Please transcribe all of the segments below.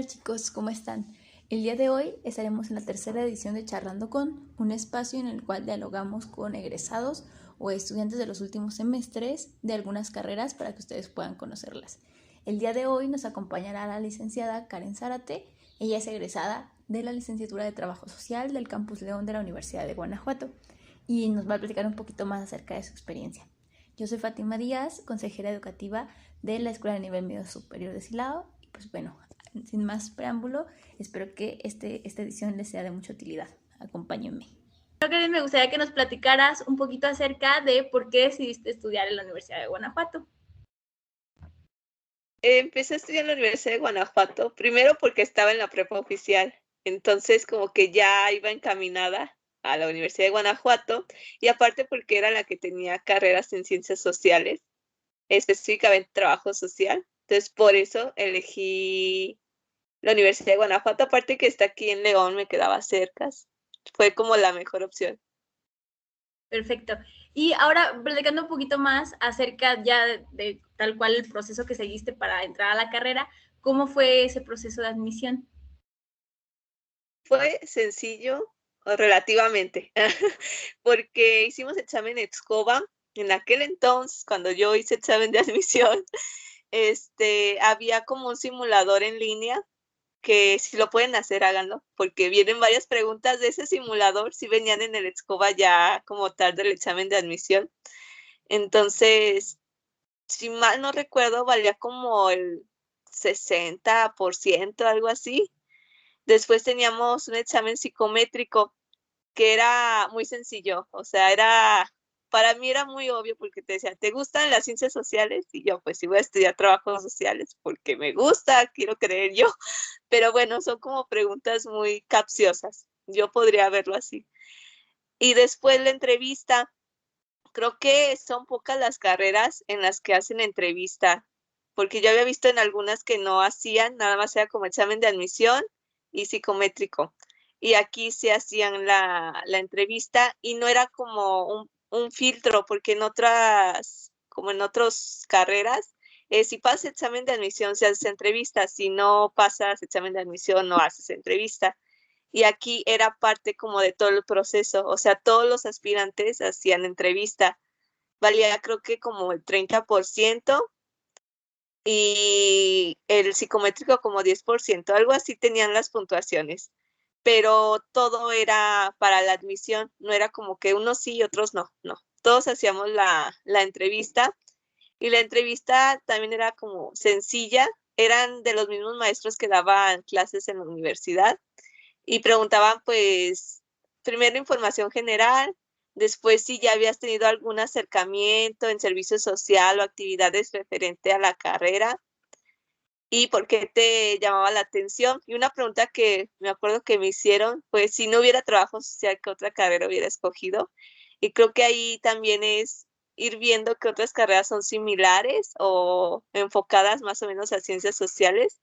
tal, chicos? ¿Cómo están? El día de hoy estaremos en la tercera edición de Charlando con, un espacio en el cual dialogamos con egresados o estudiantes de los últimos semestres de algunas carreras para que ustedes puedan conocerlas. El día de hoy nos acompañará la licenciada Karen Zárate. Ella es egresada de la licenciatura de Trabajo Social del Campus León de la Universidad de Guanajuato y nos va a platicar un poquito más acerca de su experiencia. Yo soy Fátima Díaz, consejera educativa de la Escuela de Nivel Medio Superior de Silao. Y pues bueno, sin más preámbulo, espero que esta edición les sea de mucha utilidad. Acompáñenme. Creo que me gustaría que nos platicaras un poquito acerca de por qué decidiste estudiar en la Universidad de Guanajuato. Empecé a estudiar en la Universidad de Guanajuato, primero porque estaba en la prepa oficial, entonces como que ya iba encaminada a la Universidad de Guanajuato, y aparte porque era la que tenía carreras en ciencias sociales, específicamente trabajo social, entonces por eso elegí la Universidad de Guanajuato, aparte que está aquí en León, me quedaba cerca, fue como la mejor opción. Perfecto. Y ahora, platicando un poquito más acerca ya de tal cual el proceso que seguiste para entrar a la carrera, ¿cómo fue ese proceso de admisión? Fue sencillo, o relativamente, porque hicimos examen EXCOVA. En aquel entonces, cuando yo hice examen de admisión, había como un simulador en línea que si lo pueden hacer, háganlo, porque vienen varias preguntas de ese simulador, si venían en el EXCOVA ya como tal del examen de admisión. Entonces, si mal no recuerdo, valía como el 60%, algo así. Después teníamos un examen psicométrico que era muy sencillo, o sea, para mí era muy obvio porque te decía, ¿te gustan las ciencias sociales? Y yo, pues sí voy a estudiar trabajos sociales porque me gusta, quiero creer yo, pero bueno, son como preguntas muy capciosas, yo podría verlo así. Y después la entrevista, creo que son pocas las carreras en las que hacen entrevista, porque yo había visto en algunas que no hacían, nada más era como examen de admisión y psicométrico. Y aquí se hacían la entrevista y no era como un filtro, porque como en otras carreras, si pasas examen de admisión se hace entrevista, si no pasas examen de admisión no haces entrevista. Y aquí era parte como de todo el proceso, o sea, todos los aspirantes hacían entrevista, valía creo que como el 30% y el psicométrico como 10%, algo así tenían las puntuaciones, pero todo era para la admisión, no era como que unos sí y otros no, no, todos hacíamos la entrevista y la entrevista también era como sencilla, eran de los mismos maestros que daban clases en la universidad y preguntaban pues primero información general, después si ya habías tenido algún acercamiento en servicio social o actividades referente a la carrera y por qué te llamaba la atención. Y una pregunta que me acuerdo que me hicieron fue si no hubiera trabajo social, ¿qué otra carrera hubiera escogido? Y creo que ahí también es ir viendo que otras carreras son similares o enfocadas más o menos a ciencias sociales,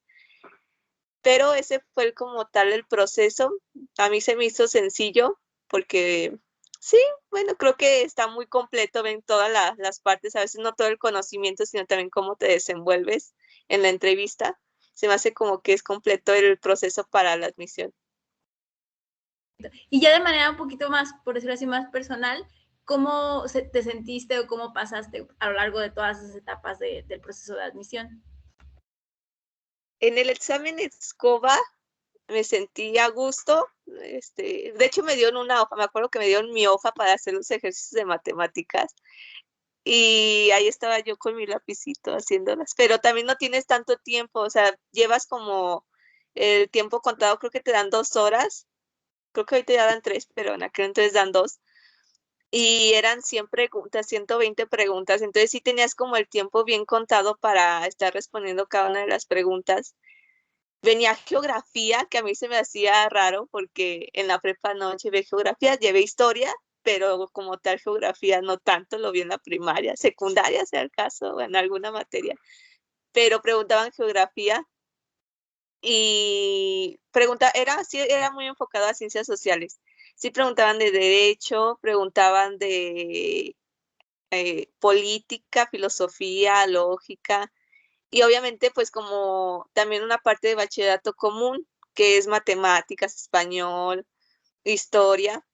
pero ese fue como tal el proceso. A mí se me hizo sencillo porque sí, bueno, creo que está muy completo, ven todas las partes, a veces no todo el conocimiento, sino también cómo te desenvuelves en la entrevista. Se me hace como que es completo el proceso para la admisión. Y ya de manera un poquito más, por decirlo así, más personal, ¿cómo te sentiste o cómo pasaste a lo largo de todas esas etapas del proceso de admisión? En el examen EXCOVA me sentí a gusto. De hecho me dieron una hoja, me acuerdo que me dieron mi hoja para hacer los ejercicios de matemáticas y ahí estaba yo con mi lapicito haciéndolas, pero también no tienes tanto tiempo, o sea, llevas como el tiempo contado, creo que te dan 2 horas, creo que ahorita ya dan 3, pero en aquel entonces dan 2, y eran 100 preguntas, 120 preguntas, entonces sí tenías como el tiempo bien contado para estar respondiendo cada una de las preguntas. Venía geografía, que a mí se me hacía raro porque en la prepa no llevé geografía, llevé historia, pero como tal geografía no tanto, lo vi en la primaria, secundaria sea el caso, o en alguna materia, pero preguntaban geografía y sí, era muy enfocado a ciencias sociales. Sí preguntaban de derecho, preguntaban de política, filosofía, lógica, Y obviamente, pues como también una parte de bachillerato común, que es matemáticas, español, historia.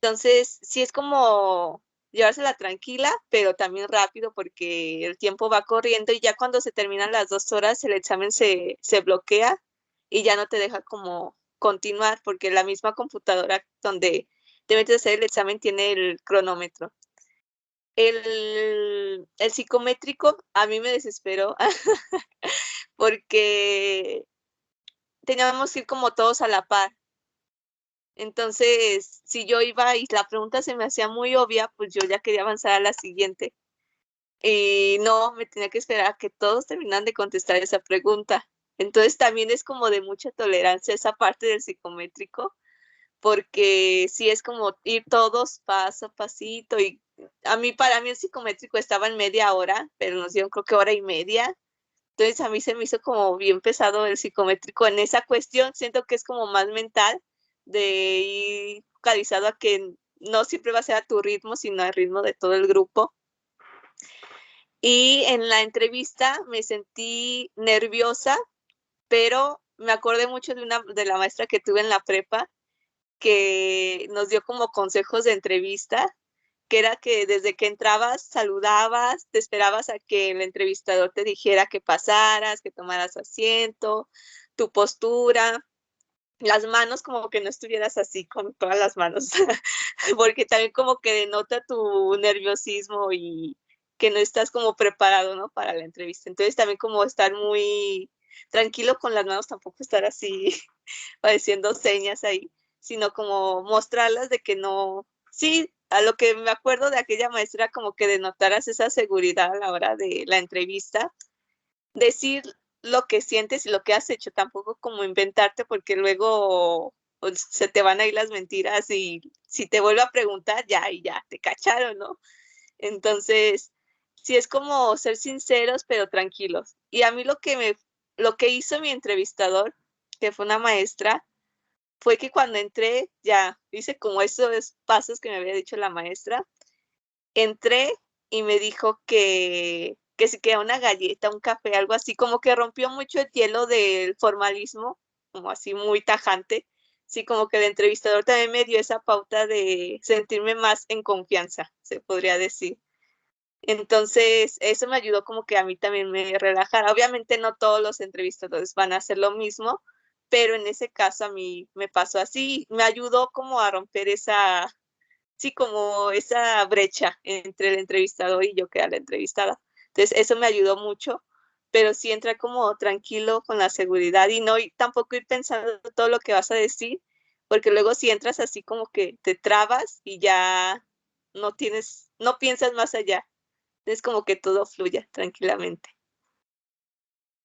Entonces, sí es como llevársela tranquila, pero también rápido porque el tiempo va corriendo y ya cuando se terminan las 2 horas, el examen se bloquea y ya no te deja como continuar porque la misma computadora donde te metes a hacer el examen tiene el cronómetro. El psicométrico a mí me desesperó porque teníamos que ir como todos a la par. Entonces, si yo iba y la pregunta se me hacía muy obvia, pues yo ya quería avanzar a la siguiente. Y no, me tenía que esperar a que todos terminaran de contestar esa pregunta. Entonces también es como de mucha tolerancia esa parte del psicométrico, porque sí es como ir todos paso a pasito. Y para mí el psicométrico estaba en media hora, pero nos dieron creo que hora y media. Entonces a mí se me hizo como bien pesado el psicométrico en esa cuestión. Siento que es como más mental de ir focalizado a que no siempre va a ser a tu ritmo, sino al ritmo de todo el grupo. Y en la entrevista me sentí nerviosa, pero me acordé mucho de la maestra que tuve en la prepa, que nos dio como consejos de entrevista, que era que desde que entrabas saludabas, te esperabas a que el entrevistador te dijera que pasaras, que tomaras asiento, tu postura, las manos como que no estuvieras así con todas las manos, porque también como que denota tu nerviosismo y que no estás como preparado, ¿no? Para la entrevista. Entonces también como estar muy tranquilo con las manos, tampoco estar así haciendo señas ahí, sino como mostrarlas de que no, sí, a lo que me acuerdo de aquella maestra como que denotaras esa seguridad a la hora de la entrevista, decir lo que sientes y lo que has hecho, tampoco como inventarte porque luego pues, se te van a ir las mentiras y si te vuelve a preguntar ya y ya te cacharon, ¿no? Entonces, sí es como ser sinceros pero tranquilos. Y a mí lo que hizo mi entrevistador, que fue una maestra, fue que cuando entré, ya hice como esos pasos que me había dicho la maestra, entré y me dijo que si quería una galleta, un café, algo así, como que rompió mucho el hielo del formalismo, como así muy tajante. Sí, como que el entrevistador también me dio esa pauta de sentirme más en confianza, se podría decir. Entonces, eso me ayudó como que a mí también me relajara. Obviamente no todos los entrevistadores van a hacer lo mismo, pero en ese caso a mí me pasó así, me ayudó como a romper sí, como esa brecha entre el entrevistador y yo que era la entrevistada. Entonces, eso me ayudó mucho, pero sí entrar como tranquilo con la seguridad y no y tampoco ir pensando todo lo que vas a decir, porque luego si entras así como que te trabas y ya no piensas más allá. Es como que todo fluya tranquilamente.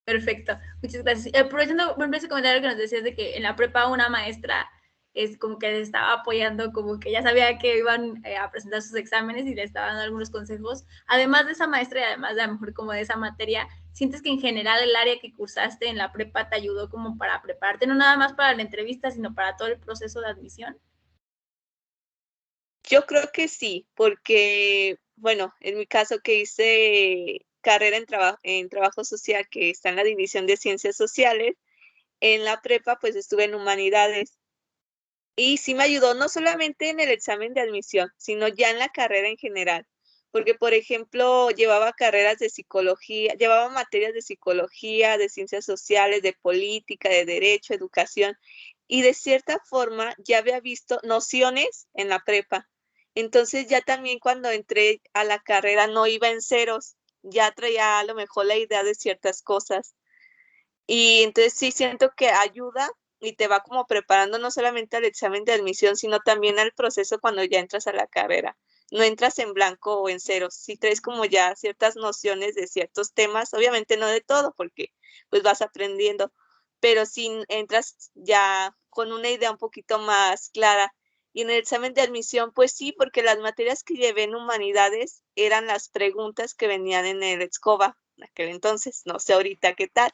Perfecto, muchas gracias. Aprovechando, por ejemplo, ese comentario que nos decías de que en la prepa una maestra es como que les estaba apoyando, como que ya sabía que iban a presentar sus exámenes y le estaban dando algunos consejos. Además de esa maestra y además de a lo mejor como de esa materia, ¿sientes que en general el área que cursaste en la prepa te ayudó como para prepararte, no nada más para la entrevista, sino para todo el proceso de admisión? Yo creo que sí, porque, bueno, en mi caso que hice carrera en trabajo social, que está en la división de ciencias sociales, en la prepa pues estuve en humanidades y sí me ayudó no solamente en el examen de admisión, sino ya en la carrera en general, porque por ejemplo llevaba carreras de psicología, llevaba materias de psicología, de ciencias sociales, de política, de derecho, educación, y de cierta forma ya había visto nociones en la prepa. Entonces ya también cuando entré a la carrera no iba en ceros, ya traía a lo mejor la idea de ciertas cosas. Y entonces sí siento que ayuda y te va como preparando no solamente al examen de admisión, sino también al proceso cuando ya entras a la carrera. No entras en blanco o en ceros, sí traes como ya ciertas nociones de ciertos temas, obviamente no de todo, porque pues vas aprendiendo, pero sí entras ya con una idea un poquito más clara. Y en el examen de admisión, pues sí, porque las materias que llevé en humanidades eran las preguntas que venían en el ESCOBA en aquel entonces, no sé ahorita qué tal,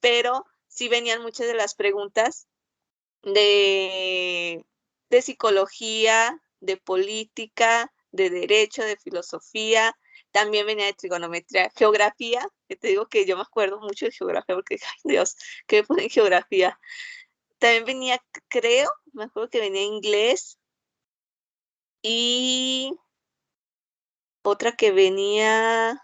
pero sí venían muchas de las preguntas de, de psicología, de política, de derecho, de filosofía, también venía de trigonometría, geografía, Te digo que yo me acuerdo mucho de geografía porque, ay Dios, ¿qué me pone en geografía? También venía, creo, me acuerdo que venía inglés y otra que venía,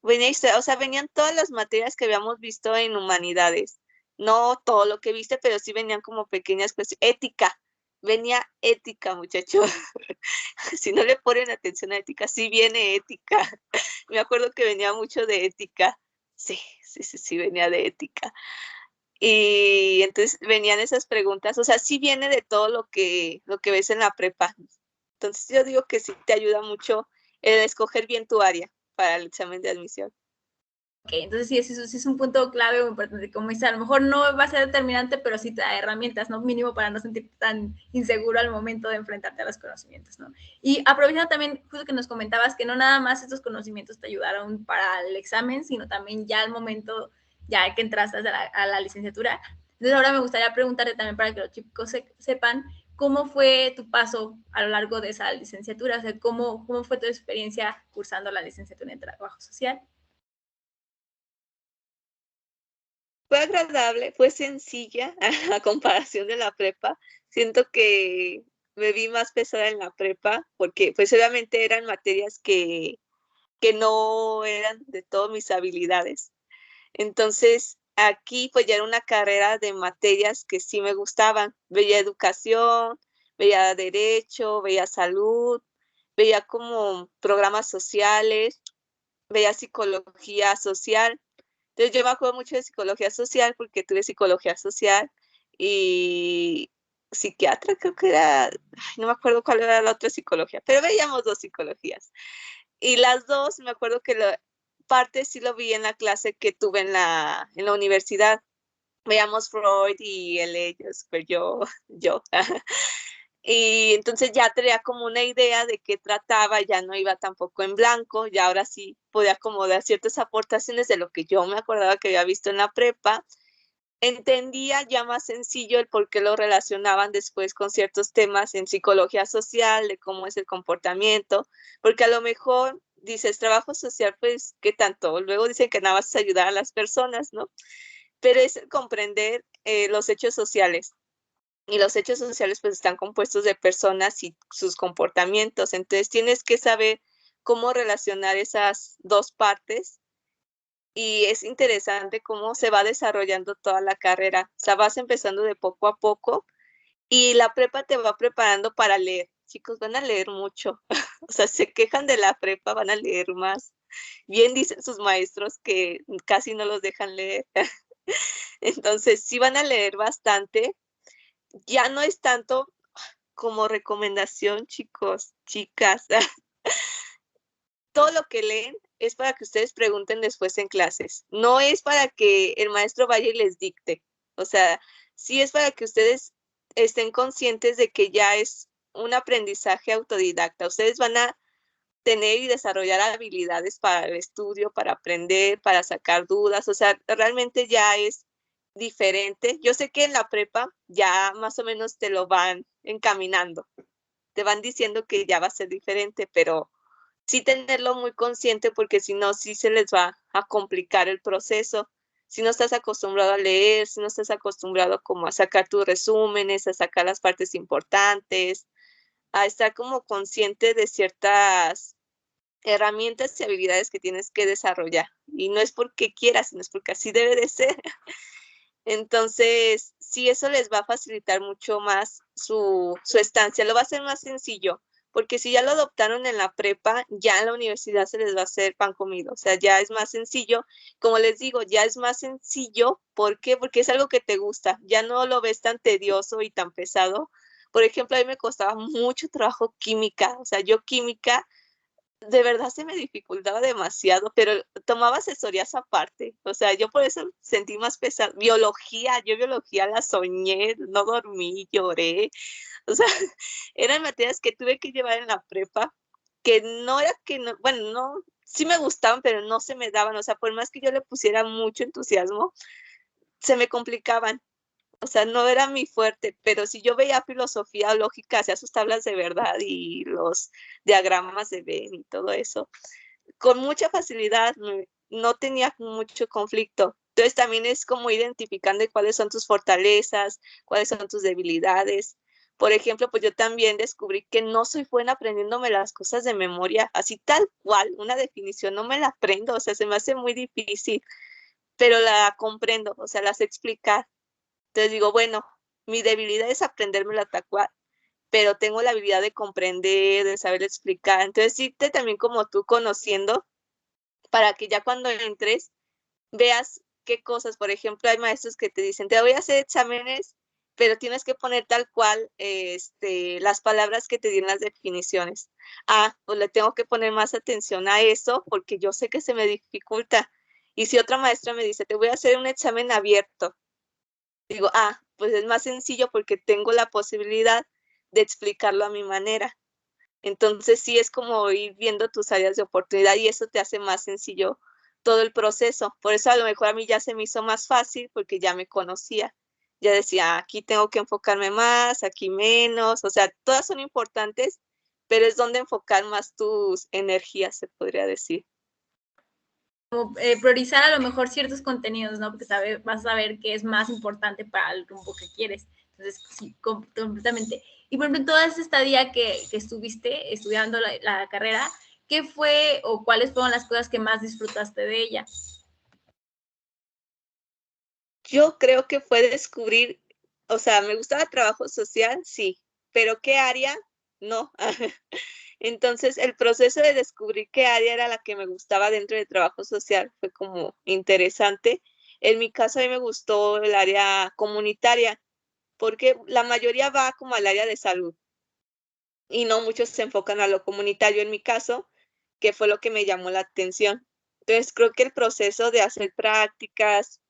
venía historia, o sea, venían todas las materias que habíamos visto en humanidades. No todo lo que viste, pero sí venían como pequeñas cuestiones. Ética, venía ética, muchachos. Si no le ponen atención a ética, sí viene ética. Me acuerdo que venía mucho de ética. Sí, venía de ética. Y entonces venían esas preguntas, o sea, sí viene de todo lo que ves en la prepa. Entonces yo digo que sí te ayuda mucho el escoger bien tu área para el examen de admisión. Ok, entonces sí, eso sí es un punto clave muy importante. Como dice, a lo mejor no va a ser determinante, pero sí te da herramientas, ¿no? Mínimo para no sentirte tan inseguro al momento de enfrentarte a los conocimientos, ¿no? Y aprovechando también, justo que nos comentabas que no nada más estos conocimientos te ayudaron para el examen, sino también ya al momento, ya que entraste a la licenciatura. Entonces ahora me gustaría preguntarte también para que los chicos sepan cómo fue tu paso a lo largo de esa licenciatura, o sea, cómo fue tu experiencia cursando la licenciatura en trabajo social. Fue agradable, fue sencilla a comparación de la prepa. Siento que me vi más pesada en la prepa porque pues obviamente eran materias que no eran de todas mis habilidades. Entonces, aquí pues ya era una carrera de materias que sí me gustaban. Veía educación, veía derecho, veía salud, veía como programas sociales, veía psicología social. Entonces yo me acuerdo mucho de psicología social porque tuve psicología social y psiquiatra, creo que era, ay, no me acuerdo cuál era la otra psicología, pero veíamos dos psicologías. Y las dos, me acuerdo que parte sí lo vi en la clase que tuve en la universidad. Veíamos Freud y él, ellos, pues yo. Y entonces ya tenía como una idea de qué trataba, ya no iba tampoco en blanco, ya ahora sí podía como dar ciertas aportaciones de lo que yo me acordaba que había visto en la prepa. Entendía ya más sencillo el por qué lo relacionaban después con ciertos temas en psicología social, de cómo es el comportamiento, porque a lo mejor dices trabajo social, pues, ¿qué tanto? Luego dicen que nada más es ayudar a las personas, ¿no? Pero es comprender los hechos sociales. Y los hechos sociales pues están compuestos de personas y sus comportamientos. Entonces tienes que saber cómo relacionar esas dos partes y es interesante cómo se va desarrollando toda la carrera. O sea, vas empezando de poco a poco y la prepa te va preparando para leer. Chicos, van a leer mucho. O sea, se quejan de la prepa, van a leer más. Bien dicen sus maestros que casi no los dejan leer. Entonces, sí van a leer bastante. Ya no es tanto como recomendación, chicos, chicas. Todo lo que leen es para que ustedes pregunten después en clases. No es para que el maestro vaya y les dicte. O sea, sí es para que ustedes estén conscientes de que ya es un aprendizaje autodidacta. Ustedes van a tener y desarrollar habilidades para el estudio, para aprender, para sacar dudas. O sea, realmente ya es diferente. Yo sé que en la prepa ya más o menos te lo van encaminando. Te van diciendo que ya va a ser diferente, pero sí tenerlo muy consciente porque si no, sí se les va a complicar el proceso. Si no estás acostumbrado a leer, si no estás acostumbrado como a sacar tus resúmenes, a sacar las partes importantes, a estar como consciente de ciertas herramientas y habilidades que tienes que desarrollar. Y no es porque quieras, sino es porque así debe de ser. Entonces, sí, eso les va a facilitar mucho más su estancia, lo va a hacer más sencillo, porque si ya lo adoptaron en la prepa, ya en la universidad se les va a hacer pan comido, o sea, ya es más sencillo. Como les digo, ya es más sencillo, ¿por qué? Porque es algo que te gusta, ya no lo ves tan tedioso y tan pesado. Por ejemplo, a mí me costaba mucho trabajo química, o sea, yo química de verdad se me dificultaba demasiado, pero tomaba asesorías aparte. O sea, yo por eso sentí más pesado. Biología, yo biología la soñé, no dormí, lloré. O sea, eran materias que tuve que llevar en la prepa, que no era que no, bueno, no, sí me gustaban, pero no se me daban. O sea, por más que yo le pusiera mucho entusiasmo, se me complicaban. O sea, no era mi fuerte, pero si yo veía filosofía o lógica, hacía sus tablas de verdad y los diagramas de Venn y todo eso, con mucha facilidad no tenía mucho conflicto. Entonces también es como identificando cuáles son tus fortalezas, cuáles son tus debilidades. Por ejemplo, pues yo también descubrí que no soy buena aprendiéndome las cosas de memoria, así tal cual, una definición no me la aprendo, o sea, se me hace muy difícil, pero la comprendo, o sea, la sé explicar. Entonces digo, bueno, mi debilidad es aprendérmela tal cual, pero tengo la habilidad de comprender, de saber explicar. Entonces, sí, también como tú conociendo, para que ya cuando entres veas qué cosas, por ejemplo, hay maestros que te dicen, te voy a hacer exámenes, pero tienes que poner tal cual las palabras que te di en las definiciones. Ah, pues le tengo que poner más atención a eso porque yo sé que se me dificulta. Y si otra maestra me dice, te voy a hacer un examen abierto, digo, ah, pues es más sencillo porque tengo la posibilidad de explicarlo a mi manera. Entonces sí es como ir viendo tus áreas de oportunidad y eso te hace más sencillo todo el proceso. Por eso a lo mejor a mí ya se me hizo más fácil porque ya me conocía. Ya decía, aquí tengo que enfocarme más, aquí menos. O sea, todas son importantes, pero es donde enfocar más tus energías, se podría decir. Como, priorizar a lo mejor ciertos contenidos, ¿no? Porque vas a saber qué es más importante para el rumbo que quieres. Entonces, sí, completamente. Y por ejemplo, en toda esa estadía que estuviste estudiando la carrera, ¿qué fue o cuáles fueron las cosas que más disfrutaste de ella? Yo creo que fue descubrir, o sea, me gustaba trabajo social, sí, pero ¿qué área? No. Entonces, el proceso de descubrir qué área era la que me gustaba dentro del trabajo social fue como interesante. En mi caso, a mí me gustó el área comunitaria, porque la mayoría va como al área de salud y no muchos se enfocan a lo comunitario en mi caso, que fue lo que me llamó la atención. Entonces, creo que el proceso de hacer prácticas,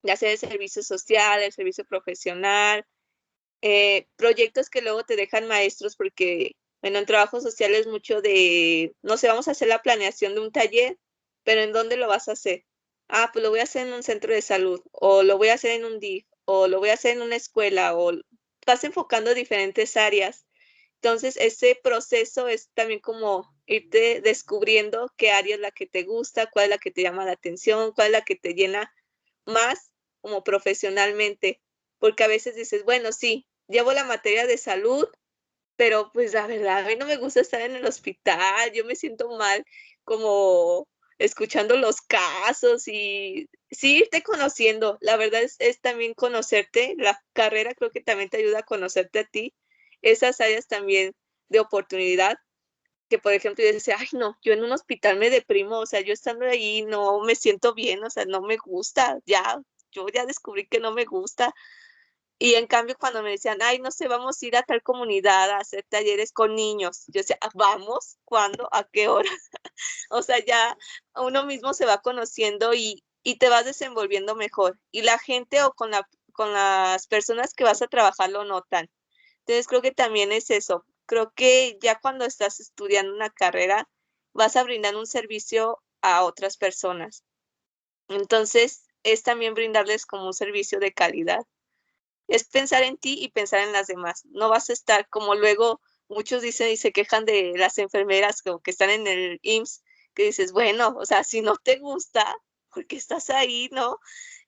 de hacer el servicio social, el servicio profesional, proyectos que luego te dejan maestros, porque, bueno, en trabajo social es mucho de, no sé, vamos a hacer la planeación de un taller, pero ¿en dónde lo vas a hacer? Ah, pues lo voy a hacer en un centro de salud, o lo voy a hacer en un DIF, o lo voy a hacer en una escuela, o vas enfocando diferentes áreas. Entonces, ese proceso es también como irte descubriendo qué área es la que te gusta, cuál es la que te llama la atención, cuál es la que te llena más como profesionalmente, porque a veces dices, bueno, sí, llevo la materia de salud, pero pues la verdad, a mí no me gusta estar en el hospital, yo me siento mal como escuchando los casos y sí irte conociendo, la verdad es también conocerte, la carrera creo que también te ayuda a conocerte a ti, esas áreas también de oportunidad, que por ejemplo yo decía, ay no, yo en un hospital me deprimo, o sea, yo estando ahí no me siento bien, o sea, no me gusta, ya, yo ya descubrí que no me gusta, y en cambio, cuando me decían, ay, no sé, vamos a ir a tal comunidad a hacer talleres con niños, yo decía, ¿vamos? ¿Cuándo? ¿A qué hora? O sea, ya uno mismo se va conociendo y te vas desenvolviendo mejor. Y la gente o con las personas que vas a trabajar lo notan. Entonces, creo que también es eso. Creo que ya cuando estás estudiando una carrera, vas a brindar un servicio a otras personas. Entonces, es también brindarles como un servicio de calidad. Es pensar en ti y pensar en las demás. No vas a estar como luego muchos dicen y se quejan de las enfermeras como que están en el IMSS, que dices, bueno, o sea, si no te gusta, ¿por qué estás ahí, no?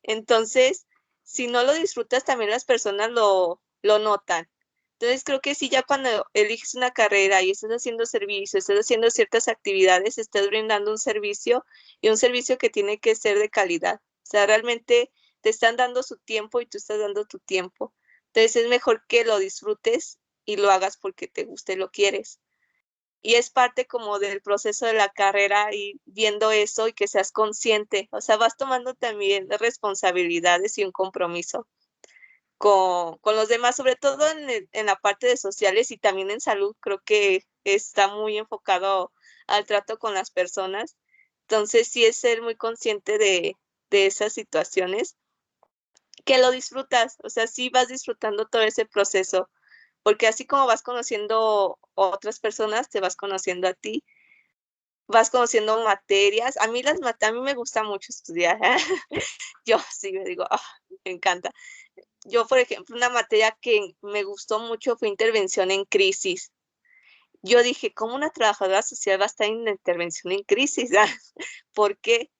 Entonces, si no lo disfrutas, también las personas lo notan. Entonces, creo que sí, ya cuando eliges una carrera y estás haciendo servicio, estás haciendo ciertas actividades, estás brindando un servicio y un servicio que tiene que ser de calidad. O sea, realmente te están dando su tiempo y tú estás dando tu tiempo. Entonces es mejor que lo disfrutes y lo hagas porque te gusta y lo quieres. Y es parte como del proceso de la carrera y viendo eso y que seas consciente. O sea, vas tomando también responsabilidades y un compromiso con los demás, sobre todo en la parte de sociales y también en salud. Creo que está muy enfocado al trato con las personas. Entonces sí es ser muy consciente de esas situaciones que lo disfrutas, o sea, sí vas disfrutando todo ese proceso, porque así como vas conociendo otras personas, te vas conociendo a ti, vas conociendo materias. A mí a mí me gusta mucho estudiar. Yo sí me digo, me encanta. Yo, por ejemplo, una materia que me gustó mucho fue intervención en crisis. Yo dije, ¿cómo una trabajadora social va a estar en intervención en crisis? ¿Por qué?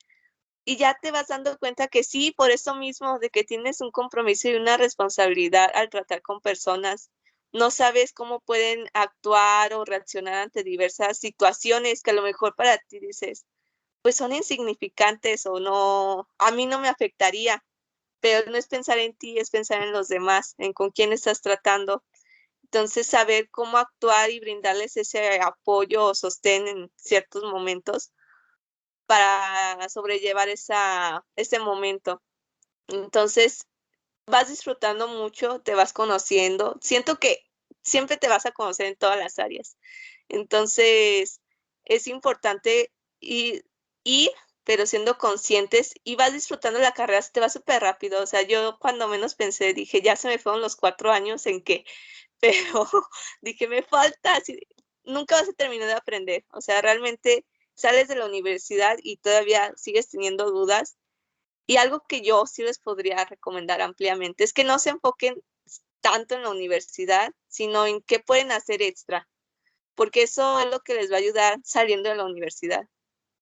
y ya te vas dando cuenta que sí, por eso mismo, de que tienes un compromiso y una responsabilidad al tratar con personas. No sabes cómo pueden actuar o reaccionar ante diversas situaciones que a lo mejor para ti dices, pues son insignificantes o no, a mí no me afectaría, pero no es pensar en ti, es pensar en los demás, en con quién estás tratando. Entonces, saber cómo actuar y brindarles ese apoyo o sostén en ciertos momentos para sobrellevar ese momento. Entonces, vas disfrutando mucho, te vas conociendo. Siento que siempre te vas a conocer en todas las áreas. Entonces, es importante ir, pero siendo conscientes y vas disfrutando la carrera, se te va súper rápido. O sea, yo cuando menos pensé, dije, ya se me fueron los 4 años en que, pero dije, me falta, nunca vas a terminar de aprender. O sea, realmente sales de la universidad y todavía sigues teniendo dudas. Y algo que yo sí les podría recomendar ampliamente es que no se enfoquen tanto en la universidad, sino en qué pueden hacer extra, porque eso es lo que les va a ayudar saliendo de la universidad.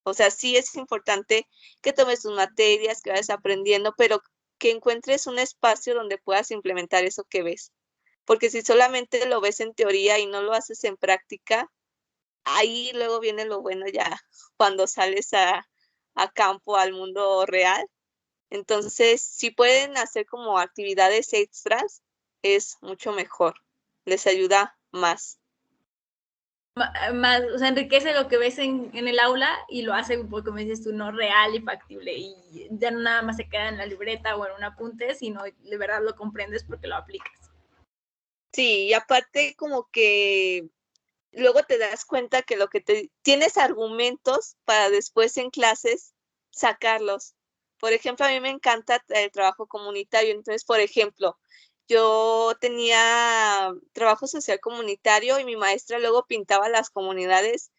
O sea, sí es importante que tomes tus materias, que vayas aprendiendo, pero que encuentres un espacio donde puedas implementar eso que ves. Porque si solamente lo ves en teoría y no lo haces en práctica, ahí luego viene lo bueno ya cuando sales a campo, al mundo real. Entonces, si pueden hacer como actividades extras, es mucho mejor. Les ayuda más. Más, o sea, enriquece lo que ves en el aula y lo hace, como dices tú, no real y factible. Y ya no nada más se queda en la libreta o en un apunte, sino de verdad lo comprendes porque lo aplicas. Sí, y aparte como que luego te das cuenta que tienes argumentos para después en clases sacarlos. Por ejemplo, a mí me encanta el trabajo comunitario. Entonces, por ejemplo, yo tenía trabajo social comunitario y mi maestra luego pintaba las comunidades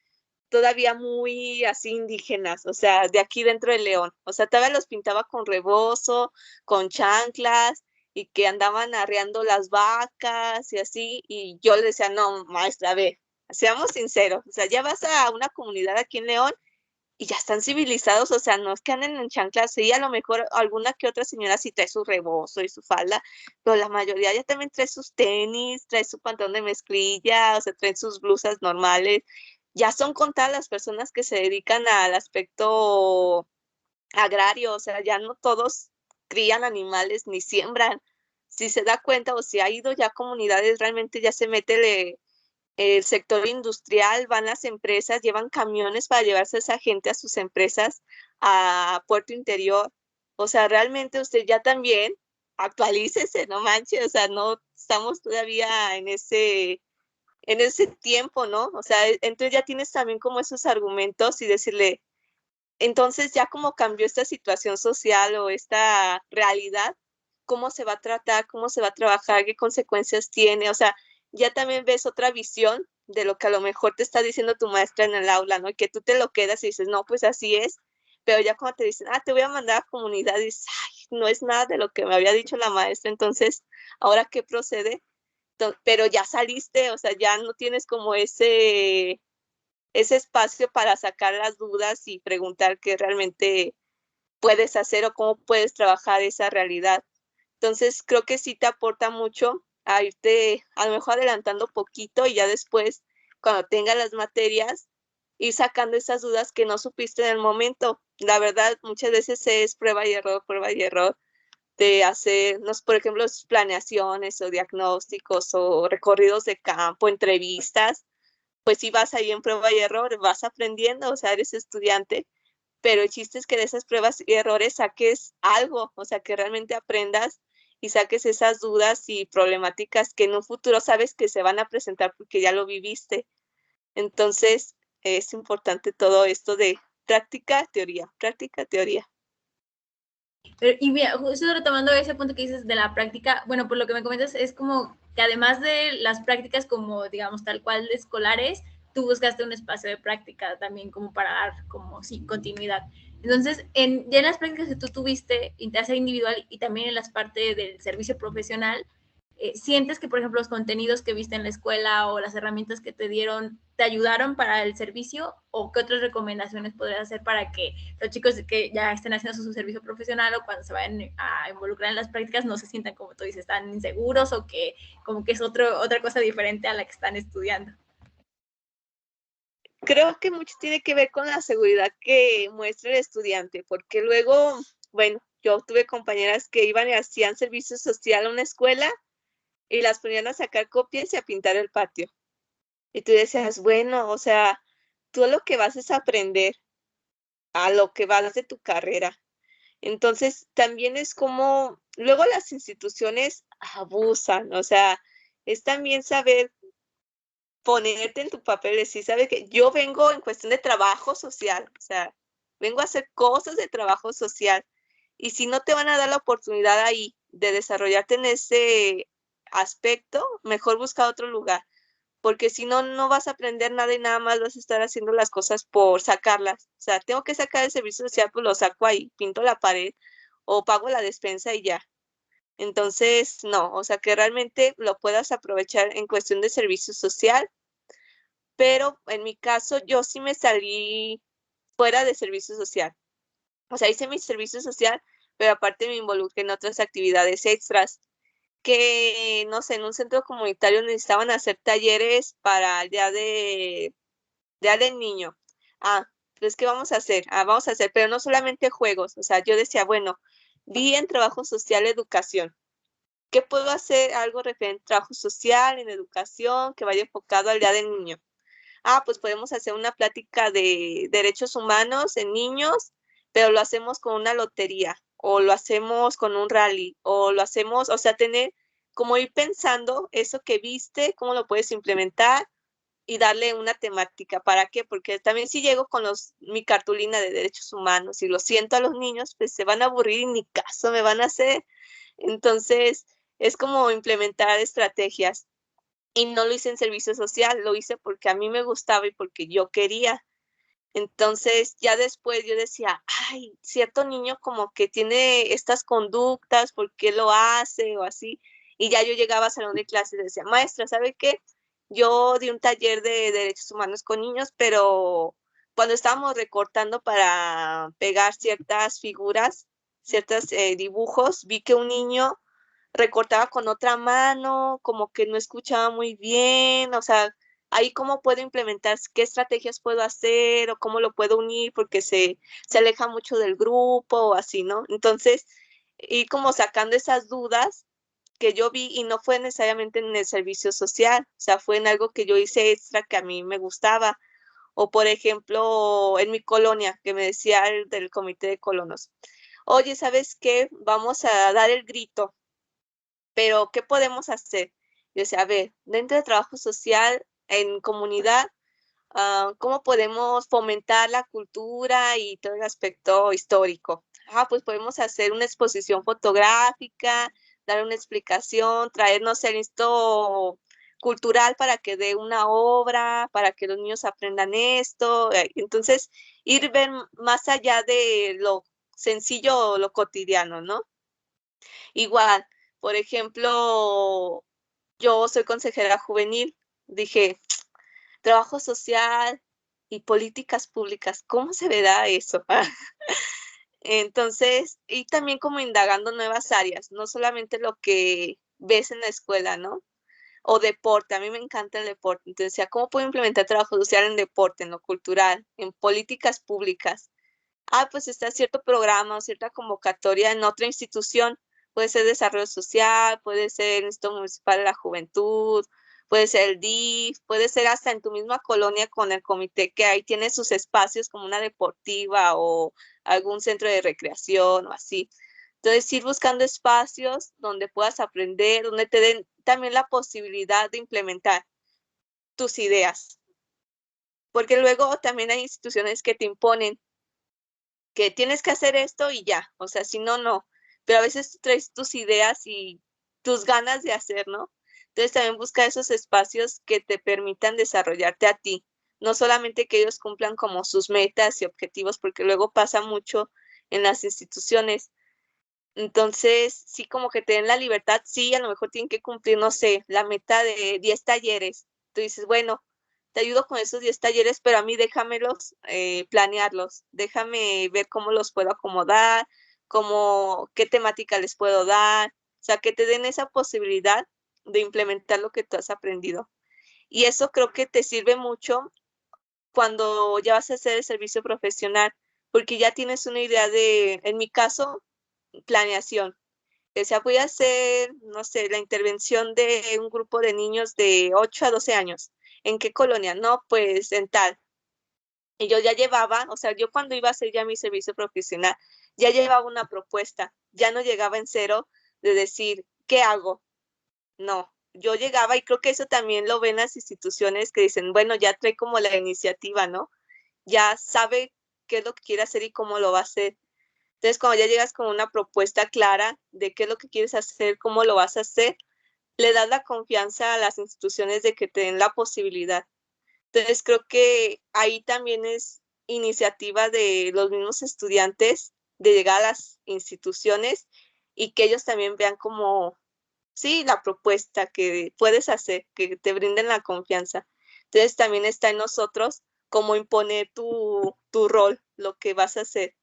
todavía muy así indígenas, o sea, de aquí dentro de León. O sea, todavía los pintaba con rebozo, con chanclas y que andaban arreando las vacas y así. Y yo le decía, no, maestra, ve, seamos sinceros, o sea, ya vas a una comunidad aquí en León y ya están civilizados, o sea, no es que anden en chanclas, sí, a lo mejor alguna que otra señora sí trae su rebozo y su falda, pero la mayoría ya también trae sus tenis, trae su pantalón de mezclilla, o sea, traen sus blusas normales. Ya son contadas las personas que se dedican al aspecto agrario, o sea, ya no todos crían animales ni siembran. Si se da cuenta o si ha ido ya a comunidades, realmente ya se mete el sector industrial, van las empresas, llevan camiones para llevarse a esa gente a sus empresas a Puerto Interior. O sea, realmente usted ya también actualícese, no manche, o sea, no estamos todavía en ese tiempo, ¿no? O sea, entonces ya tienes también como esos argumentos y decirle, entonces ya como cambió esta situación social o esta realidad, cómo se va a tratar, cómo se va a trabajar, qué consecuencias tiene, o sea, ya también ves otra visión de lo que a lo mejor te está diciendo tu maestra en el aula, ¿no? Y que tú te lo quedas y dices, no, pues así es, pero ya cuando te dicen, te voy a mandar a comunidad, dices, ay, no es nada de lo que me había dicho la maestra, entonces, ¿ahora qué procede? Pero ya saliste, o sea, ya no tienes como ese espacio para sacar las dudas y preguntar qué realmente puedes hacer o cómo puedes trabajar esa realidad. Entonces, creo que sí te aporta mucho a irte a lo mejor adelantando poquito y ya después, cuando tengas las materias, ir sacando esas dudas que no supiste en el momento. La verdad, muchas veces es prueba y error de hacer, por ejemplo, planeaciones o diagnósticos o recorridos de campo, entrevistas, pues si vas ahí en prueba y error, vas aprendiendo, o sea, eres estudiante, pero el chiste es que de esas pruebas y errores saques algo, o sea, que realmente aprendas y saques esas dudas y problemáticas que en un futuro sabes que se van a presentar porque ya lo viviste. Entonces, es importante todo esto de práctica, teoría, práctica, teoría. Y mira, justo retomando ese punto que dices de la práctica, bueno, por lo que me comentas, es como que además de las prácticas como, digamos, tal cual escolares, tú buscaste un espacio de práctica también como para dar como, sí, continuidad. Entonces, ya en las prácticas que tú tuviste, ya sea individual y también en las partes del servicio profesional, ¿sientes que, por ejemplo, los contenidos que viste en la escuela o las herramientas que te dieron te ayudaron para el servicio? ¿O qué otras recomendaciones podrías hacer para que los chicos que ya estén haciendo su servicio profesional o cuando se vayan a involucrar en las prácticas no se sientan, como tú dices, tan inseguros o que como que es otra cosa diferente a la que están estudiando? Creo que mucho tiene que ver con la seguridad que muestra el estudiante, porque luego, bueno, yo tuve compañeras que iban y hacían servicio social a una escuela y las ponían a sacar copias y a pintar el patio. Y tú decías, bueno, o sea, tú lo que vas es aprender a lo que vas de tu carrera. Entonces, también es como, luego las instituciones abusan, o sea, es también saber ponerte en tu papel, decir, ¿sabe qué? Yo vengo en cuestión de trabajo social, o sea, vengo a hacer cosas de trabajo social. Y si no te van a dar la oportunidad ahí de desarrollarte en ese aspecto, mejor busca otro lugar, porque si no, no vas a aprender nada y nada más vas a estar haciendo las cosas por sacarlas. O sea, tengo que sacar el servicio social, pues lo saco ahí, pinto la pared o pago la despensa y ya. Entonces, no, o sea, que realmente lo puedas aprovechar en cuestión de servicio social, pero en mi caso yo sí me salí fuera de servicio social. O sea, hice mi servicio social, pero aparte me involucré en otras actividades extras que, no sé, en un centro comunitario necesitaban hacer talleres para el Día del Niño. Pues, ¿qué vamos a hacer? Vamos a hacer, pero no solamente juegos. O sea, yo decía, bueno, vi en trabajo social educación. ¿Qué puedo hacer? Algo referente a trabajo social, en educación, que vaya enfocado al Día del Niño. Pues podemos hacer una plática de derechos humanos en niños, pero lo hacemos con una lotería, o lo hacemos con un rally, o lo hacemos, o sea, tener como ir pensando eso que viste, cómo lo puedes implementar y darle una temática. ¿Para qué? Porque también si llego con mi cartulina de derechos humanos y lo siento a los niños, pues se van a aburrir y ni caso me van a hacer. Entonces, es como implementar estrategias. Y no lo hice en servicio social, lo hice porque a mí me gustaba y porque yo quería. Entonces, ya después yo decía, ay, cierto niño como que tiene estas conductas, ¿por qué lo hace? O así. Y ya yo llegaba al salón de clases y decía, maestra, ¿sabe qué? Yo di un taller de derechos humanos con niños, pero cuando estábamos recortando para pegar ciertas figuras, ciertos dibujos, vi que un niño recortaba con otra mano, como que no escuchaba muy bien, o sea, ahí cómo puedo implementar, qué estrategias puedo hacer o cómo lo puedo unir porque se aleja mucho del grupo o así, ¿no? Entonces, ir como sacando esas dudas que yo vi y no fue necesariamente en el servicio social, o sea, fue en algo que yo hice extra que a mí me gustaba. O por ejemplo, en mi colonia, que me decía el del comité de colonos, oye, ¿sabes qué? Vamos a dar el grito, pero ¿qué podemos hacer? Yo decía, a ver, dentro de trabajo social, en comunidad, ¿cómo podemos fomentar la cultura y todo el aspecto histórico? Pues podemos hacer una exposición fotográfica, dar una explicación, traernos el esto cultural para que dé una obra, para que los niños aprendan esto. Entonces, ir ver más allá de lo sencillo o lo cotidiano, ¿no? Igual, por ejemplo, yo soy consejera juvenil. Dije, trabajo social y políticas públicas, ¿cómo se verá eso? Entonces, y también como indagando nuevas áreas, no solamente lo que ves en la escuela, ¿no? O deporte, a mí me encanta el deporte. Entonces, decía, ¿cómo puedo implementar trabajo social en deporte, en lo cultural, en políticas públicas? Pues está cierto programa o cierta convocatoria en otra institución, puede ser desarrollo social, puede ser el Instituto Municipal de la Juventud, puede ser el DIF, puede ser hasta en tu misma colonia con el comité que ahí tiene sus espacios como una deportiva o algún centro de recreación o así. Entonces, ir buscando espacios donde puedas aprender, donde te den también la posibilidad de implementar tus ideas, porque luego también hay instituciones que te imponen que tienes que hacer esto y ya, o sea, si no, no, pero a veces tú traes tus ideas y tus ganas de hacer, ¿no? Entonces también busca esos espacios que te permitan desarrollarte a ti, no solamente que ellos cumplan como sus metas y objetivos, porque luego pasa mucho en las instituciones Entonces, sí, como que te den la libertad, sí, a lo mejor tienen que cumplir, no sé, la meta de 10 talleres. Tú dices, bueno, te ayudo con esos 10 talleres, pero a mí déjamelos planearlos, déjame ver cómo los puedo acomodar, qué temática les puedo dar, o sea, que te den esa posibilidad de implementar lo que tú has aprendido. Y eso creo que te sirve mucho cuando ya vas a hacer el servicio profesional, porque ya tienes una idea de, en mi caso, planeación. O sea, voy a hacer, no sé, la intervención de un grupo de niños de 8 a 12 años. ¿En qué colonia? No, pues en tal. Y yo ya llevaba, o sea, yo cuando iba a hacer ya mi servicio profesional, ya llevaba una propuesta, ya no llegaba en cero de decir, ¿qué hago? No, yo llegaba y creo que eso también lo ven las instituciones que dicen, bueno, ya trae como la iniciativa, ¿no? Ya sabe qué es lo que quiere hacer y cómo lo va a hacer. Entonces, cuando ya llegas con una propuesta clara de qué es lo que quieres hacer, cómo lo vas a hacer, le das la confianza a las instituciones de que te den la posibilidad. Entonces, creo que ahí también es iniciativa de los mismos estudiantes de llegar a las instituciones y que ellos también vean como, sí, la propuesta que puedes hacer, que te brinden la confianza. Entonces, también está en nosotros como imponer tu rol, lo que vas a hacer.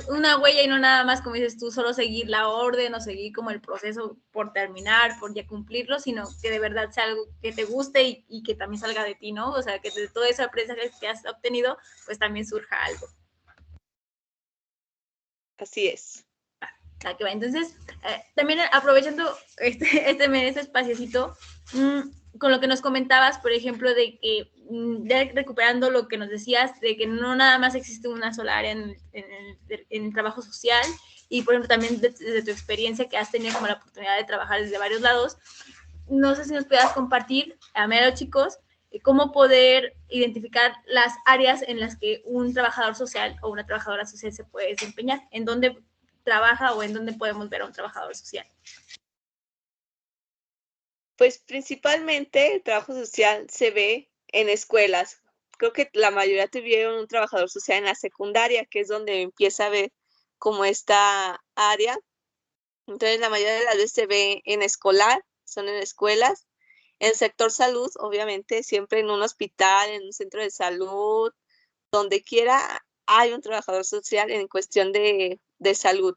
Una huella y no nada más, como dices tú, solo seguir la orden o seguir como el proceso por terminar, por ya cumplirlo, sino que de verdad sea algo que te guste y que también salga de ti, ¿no? O sea, que de toda esa aprendizaje que has obtenido, pues también surja algo. Así es. Que va. Entonces, también aprovechando este espaciocito, con lo que nos comentabas, por ejemplo, de que ya recuperando lo que nos decías, de que no nada más existe una sola área en el trabajo social, y por ejemplo también desde tu experiencia que has tenido como la oportunidad de trabajar desde varios lados, no sé si nos puedas compartir a mí a los chicos cómo poder identificar las áreas en las que un trabajador social o una trabajadora social se puede desempeñar, en dónde trabaja o en dónde podemos ver a un trabajador social. Pues principalmente el trabajo social se ve en escuelas. Creo que la mayoría tuvieron un trabajador social en la secundaria, que es donde empieza a ver como esta área. Entonces, la mayoría de las veces se ve en escolar, son en escuelas. En sector salud, obviamente, siempre en un hospital, en un centro de salud, donde quiera hay un trabajador social en cuestión de salud.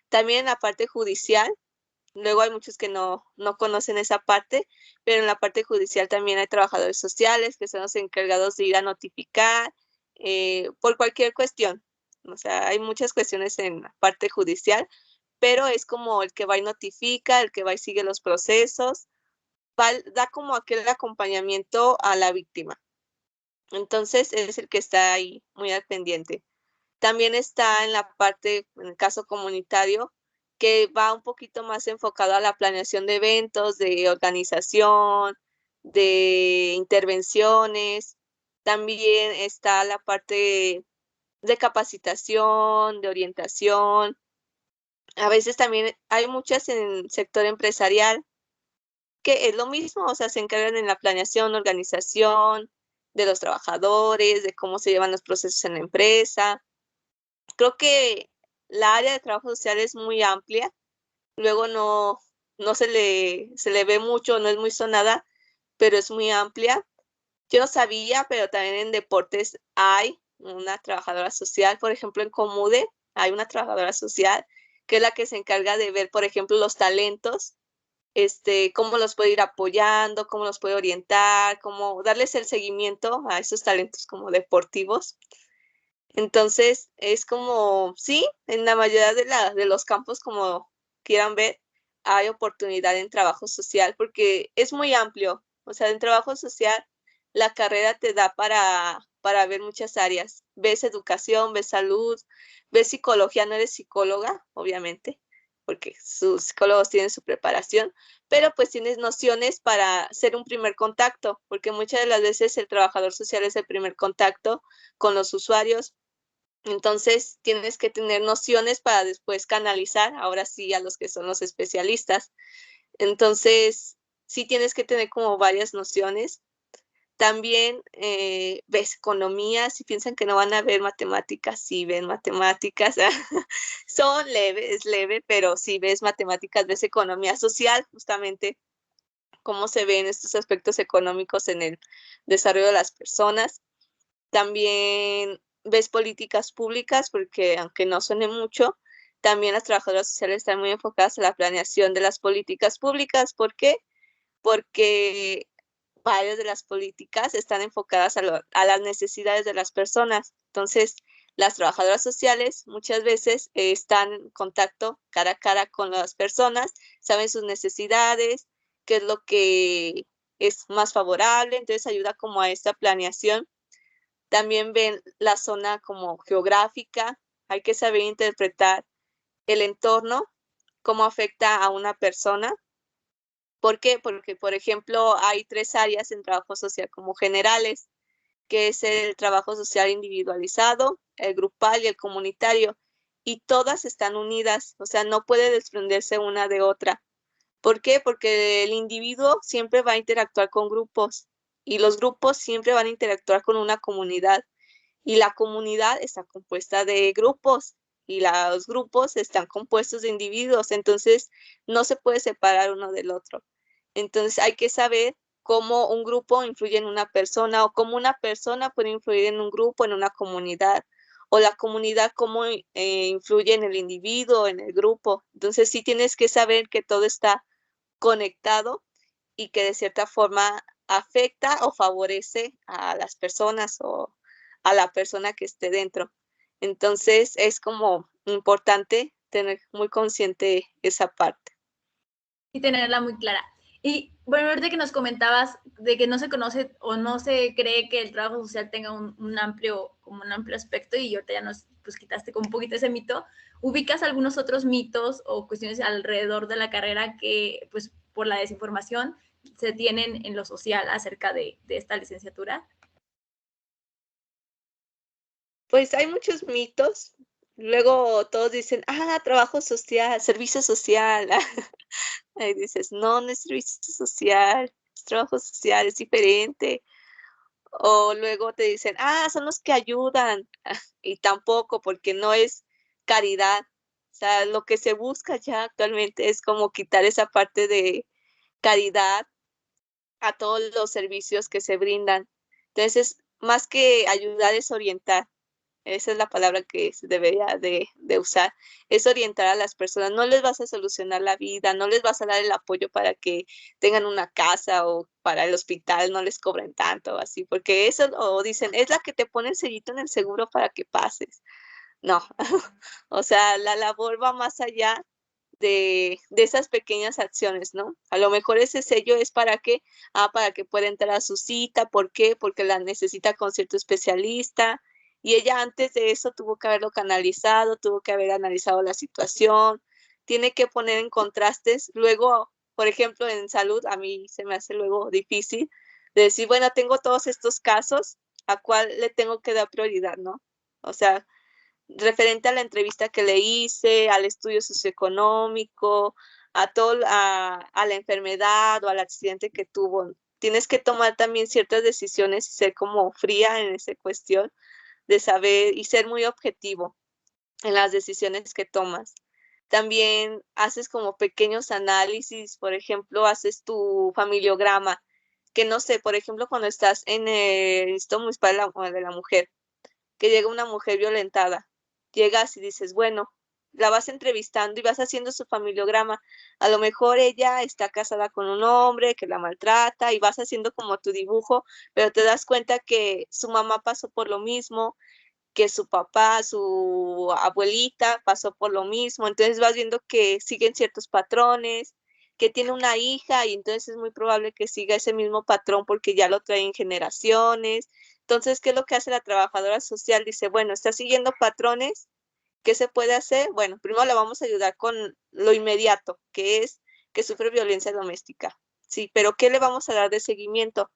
También en la parte judicial, luego hay muchos que no conocen esa parte, pero en la parte judicial también hay trabajadores sociales que son los encargados de ir a notificar por cualquier cuestión. O sea, hay muchas cuestiones en la parte judicial, pero es como el que va y notifica, el que va y sigue los procesos, da como aquel acompañamiento a la víctima. Entonces, es el que está ahí muy al pendiente. También está en la parte, en el caso comunitario, que va un poquito más enfocado a la planeación de eventos, de organización, de intervenciones. También está la parte de capacitación, de orientación. A veces también hay muchas en el sector empresarial, que es lo mismo, o sea, se encargan en la planeación, organización de los trabajadores, de cómo se llevan los procesos en la empresa. Creo que la área de trabajo social es muy amplia, luego no se le ve mucho, no es muy sonada, pero es muy amplia. Yo no sabía, pero también en deportes hay una trabajadora social, por ejemplo, en Comude hay una trabajadora social que es la que se encarga de ver, por ejemplo, los talentos, cómo los puede ir apoyando, cómo los puede orientar, cómo darles el seguimiento a esos talentos como deportivos. Entonces, es como, sí, en la mayoría de los campos, como quieran ver, hay oportunidad en trabajo social porque es muy amplio. O sea, en trabajo social, la carrera te da para ver muchas áreas. Ves educación, ves salud, ves psicología, no eres psicóloga, obviamente, porque sus psicólogos tienen su preparación, pero pues tienes nociones para ser un primer contacto, porque muchas de las veces el trabajador social es el primer contacto con los usuarios. Entonces, tienes que tener nociones para después canalizar, ahora sí, a los que son los especialistas. Entonces, sí tienes que tener como varias nociones. También ves economía, si piensan que no van a ver matemáticas, sí ven matemáticas. Son leves, es leve, pero si ves matemáticas, ves economía social, justamente cómo se ven estos aspectos económicos en el desarrollo de las personas. También ves políticas públicas, porque aunque no suene mucho, también las trabajadoras sociales están muy enfocadas en la planeación de las políticas públicas. ¿Por qué? Porque varias de las políticas están enfocadas a las necesidades de las personas. Entonces, las trabajadoras sociales muchas veces están en contacto cara a cara con las personas, saben sus necesidades, qué es lo que es más favorable, entonces ayuda como a esta planeación. También ven la zona como geográfica, hay que saber interpretar el entorno, cómo afecta a una persona. ¿Por qué? Porque, por ejemplo, hay 3 áreas en trabajo social como generales, que es el trabajo social individualizado, el grupal y el comunitario, y todas están unidas, o sea, no puede desprenderse una de otra. ¿Por qué? Porque el individuo siempre va a interactuar con grupos y los grupos siempre van a interactuar con una comunidad y la comunidad está compuesta de grupos y los grupos están compuestos de individuos, entonces no se puede separar uno del otro. Entonces hay que saber cómo un grupo influye en una persona o cómo una persona puede influir en un grupo, en una comunidad, o la comunidad cómo influye en el individuo, en el grupo. Entonces sí tienes que saber que todo está conectado y que de cierta forma afecta o favorece a las personas o a la persona que esté dentro. Entonces es como importante tener muy consciente esa parte. Y tenerla muy clara. Y bueno, ahorita que nos comentabas de que no se conoce o no se cree que el trabajo social tenga un amplio aspecto, y ahorita ya nos pues quitaste con un poquito ese mito, ¿ubicas algunos otros mitos o cuestiones alrededor de la carrera que pues por la desinformación se tienen en lo social acerca de esta licenciatura? Pues hay muchos mitos. Luego todos dicen, trabajo social, servicio social. Ahí dices, no, no es servicio social, es trabajo social, es diferente. O luego te dicen, son los que ayudan. Y tampoco, porque no es caridad. O sea, lo que se busca ya actualmente es como quitar esa parte de caridad a todos los servicios que se brindan. Entonces, más que ayudar es orientar. Esa es la palabra que se debería de usar, es orientar a las personas. No les vas a solucionar la vida, no les vas a dar el apoyo para que tengan una casa o para el hospital no les cobren tanto, así, porque eso, o dicen, es la que te pone el sellito en el seguro para que pases. No, o sea, la labor va más allá de esas pequeñas acciones, ¿no? A lo mejor ese sello es para que pueda entrar a su cita. ¿Por qué? Porque la necesita con cierto especialista y ella antes de eso tuvo que haberlo canalizado, tuvo que haber analizado la situación, tiene que poner en contrastes. Luego, por ejemplo, en salud, a mí se me hace luego difícil de decir, bueno, tengo todos estos casos, ¿a cuál le tengo que dar prioridad, no? O sea, referente a la entrevista que le hice, al estudio socioeconómico, a la enfermedad o al accidente que tuvo. Tienes que tomar también ciertas decisiones y ser como fría en esa cuestión de saber y ser muy objetivo en las decisiones que tomas. También haces como pequeños análisis, por ejemplo, haces tu familiograma, que no sé, por ejemplo, cuando estás en el Instituto Municipal de la Mujer, que llega una mujer violentada, llegas y dices, bueno, la vas entrevistando y vas haciendo su familiograma. A lo mejor ella está casada con un hombre que la maltrata y vas haciendo como tu dibujo, pero te das cuenta que su mamá pasó por lo mismo, que su papá, su abuelita pasó por lo mismo. Entonces vas viendo que siguen ciertos patrones, que tiene una hija y entonces es muy probable que siga ese mismo patrón porque ya lo traen generaciones. Entonces, ¿qué es lo que hace la trabajadora social? Dice, bueno, está siguiendo patrones, ¿qué se puede hacer? Bueno, primero la vamos a ayudar con lo inmediato, que es que sufre violencia doméstica. Sí, pero ¿qué le vamos a dar de seguimiento?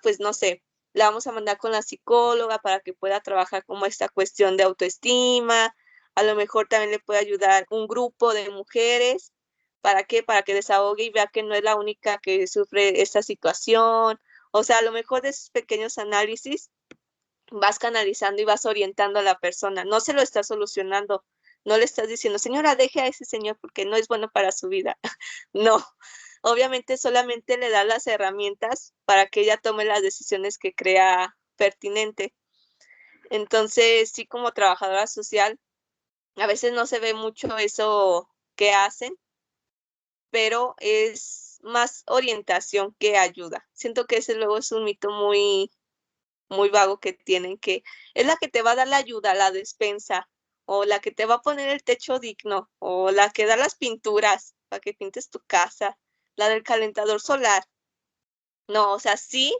Pues no sé, la vamos a mandar con la psicóloga para que pueda trabajar como esta cuestión de autoestima. A lo mejor también le puede ayudar un grupo de mujeres. ¿Para qué? Para que desahogue y vea que no es la única que sufre esta situación. O sea, a lo mejor de esos pequeños análisis vas canalizando y vas orientando a la persona. No se lo está solucionando, No le estás diciendo, señora, deje a ese señor porque no es bueno para su vida. No, obviamente solamente le das las herramientas para que ella tome las decisiones que crea pertinente. Entonces, sí, como trabajadora social, a veces no se ve mucho eso que hacen, pero es más orientación que ayuda. Siento que ese luego es un mito muy, muy vago que tienen, que es la que te va a dar la ayuda, la despensa, o la que te va a poner el techo digno, o la que da las pinturas para que pintes tu casa, la del calentador solar. No, o sea, sí,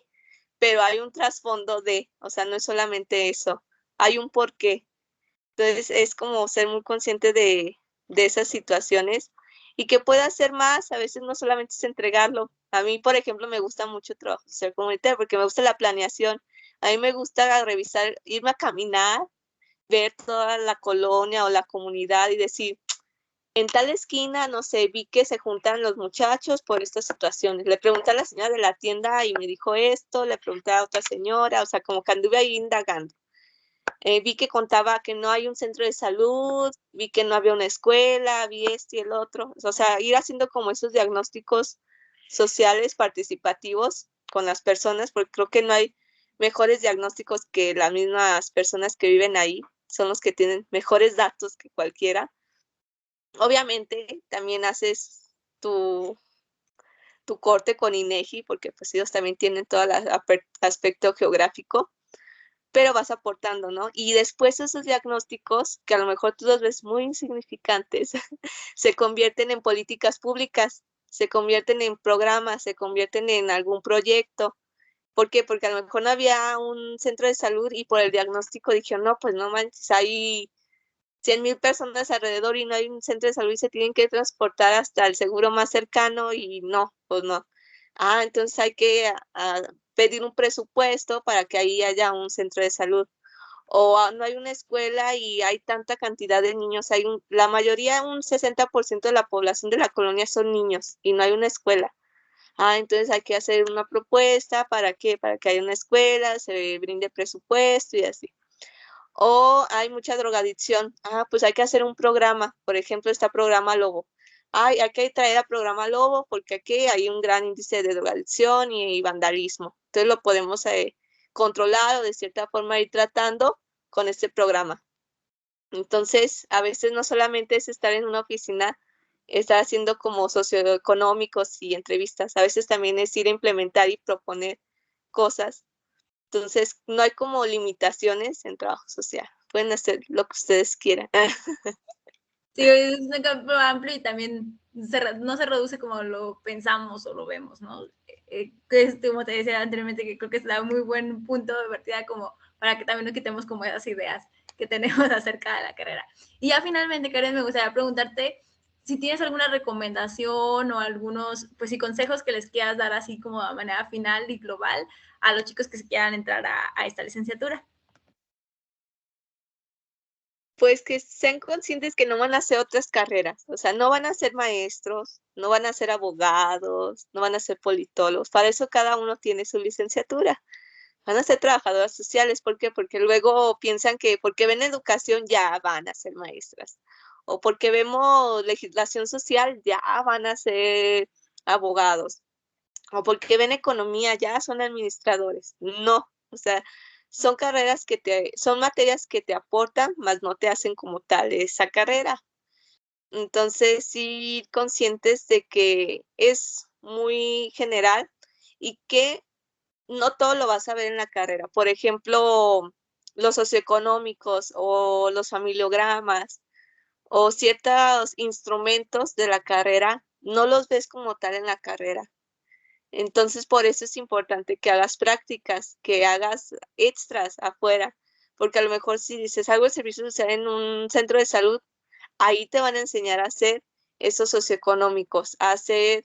pero hay un trasfondo de, o sea, no es solamente eso, hay un porqué. Entonces es como ser muy consciente de esas situaciones y que pueda hacer más, a veces no solamente es entregarlo. A mí, por ejemplo, me gusta mucho trabajo social comunitario porque me gusta la planeación. A mí me gusta revisar, irme a caminar, ver toda la colonia o la comunidad y decir, en tal esquina, no sé, vi que se juntan los muchachos por estas situaciones. Le pregunté a la señora de la tienda y me dijo esto, le pregunté a otra señora, o sea, como que anduve ahí indagando. Vi que contaba que no hay un centro de salud, vi que no había una escuela, vi esto y el otro. O sea, ir haciendo como esos diagnósticos sociales participativos con las personas, porque creo que no hay mejores diagnósticos que las mismas personas que viven ahí, son los que tienen mejores datos que cualquiera. Obviamente también haces tu corte con INEGI, porque pues ellos también tienen todo el aspecto geográfico, pero vas aportando, ¿no? Y después esos diagnósticos, que a lo mejor tú los ves muy insignificantes, se convierten en políticas públicas, se convierten en programas, se convierten en algún proyecto. ¿Por qué? Porque a lo mejor no había un centro de salud y por el diagnóstico dijeron, no, pues no manches, hay 100,000 personas alrededor y no hay un centro de salud y se tienen que transportar hasta el seguro más cercano y no, pues no. Entonces hay que pedir un presupuesto para que ahí haya un centro de salud. O no hay una escuela y hay tanta cantidad de niños, la mayoría, un 60% de la población de la colonia son niños y no hay una escuela. Entonces hay que hacer una propuesta para que haya una escuela, se brinde presupuesto y así. O hay mucha drogadicción. Pues hay que hacer un programa. Por ejemplo, está Programa Lobo. Hay que traer a Programa Lobo porque aquí hay un gran índice de drogadicción y vandalismo. Entonces lo podemos controlar o de cierta forma ir tratando con este programa. Entonces, a veces no solamente es estar en una oficina, estar haciendo como socioeconómicos y entrevistas. A veces también es ir a implementar y proponer cosas. Entonces, no hay como limitaciones en trabajo social. Pueden hacer lo que ustedes quieran. Sí, es un campo amplio y también no se reduce como lo pensamos o lo vemos, ¿no? Como te decía anteriormente, que creo que es un muy buen punto de partida como para que también nos quitemos como esas ideas que tenemos acerca de la carrera. Y ya finalmente, Karen, me gustaría preguntarte si tienes alguna recomendación o algunos, pues sí, consejos que les quieras dar así como de manera final y global a los chicos que se quieran entrar a esta licenciatura. Pues que sean conscientes que no van a hacer otras carreras, o sea, no van a ser maestros, no van a ser abogados, no van a ser politólogos, para eso cada uno tiene su licenciatura. Van a ser trabajadoras sociales, ¿por qué? Porque luego piensan que porque ven educación ya van a ser maestras, o porque vemos legislación social ya van a ser abogados, o porque ven economía ya son administradores. No, o sea, son carreras son materias que te aportan, más no te hacen como tal esa carrera. Entonces, sí, conscientes de que es muy general y que no todo lo vas a ver en la carrera. Por ejemplo, los socioeconómicos o los familiogramas o ciertos instrumentos de la carrera, no los ves como tal en la carrera. Entonces, por eso es importante que hagas prácticas, que hagas extras afuera, porque a lo mejor si dices algo de servicio social en un centro de salud, ahí te van a enseñar a hacer esos socioeconómicos, a hacer